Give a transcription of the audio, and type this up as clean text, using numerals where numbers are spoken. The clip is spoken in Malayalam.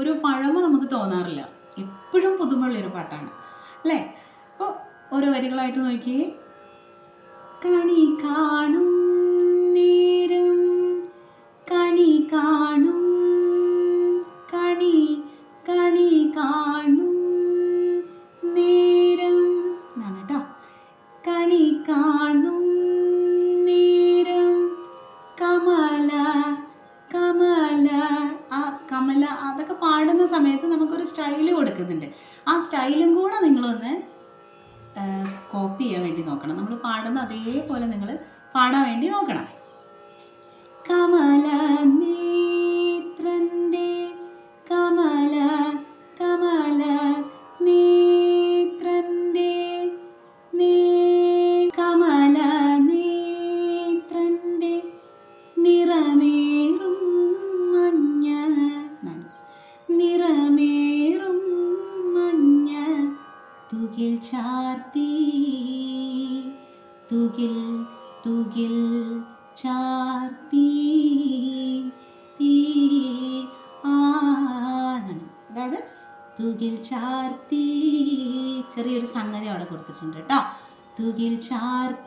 ഒരു പഴമ നമുക്ക് തോന്നാറില്ല. എപ്പോഴും പുതുമയുള്ളൊരു പാട്ടാണ് അല്ലേ? അപ്പോൾ ഓരോ വരികളായിട്ട് നോക്കിയേ. കണി കാണും നേരം, കണി കാണും, കണി കണി കാണും നേരം എന്നാണ് കേട്ടോ. കണി കാണും നേരം കമല കമല. ആ കമല അതൊക്കെ പാടുന്ന സമയത്ത് നമുക്കൊരു സ്റ്റൈല് കൊടുക്കുന്നുണ്ട്. ആ സ്റ്റൈലും കൂടെ നിങ്ങളൊന്ന് കോപ്പി ചെയ്യാൻ വേണ്ടി നോക്കണം. നമ്മൾ പാടുന്ന അതേപോലെ നിങ്ങൾ പാടാൻ വേണ്ടി നോക്കണം. കമല നേത്രന്റെ, കമല കമല നേത്രന്റെ, കമല നേത്രന്റെ നിറമേറും മഞ്ഞ, നിറമേറും മഞ്ഞ തുകിൽ ചാർത്തി, തുകിൽ തുകിൽ ചാർത്തി തീ ആണെന്ന്. അതായത് തുകിൽ ചാർത്തി, ചെറിയൊരു സംഗതി അവിടെ കൊടുത്തിട്ടുണ്ട് കേട്ടോ. തുകിൽ ചാർത്തി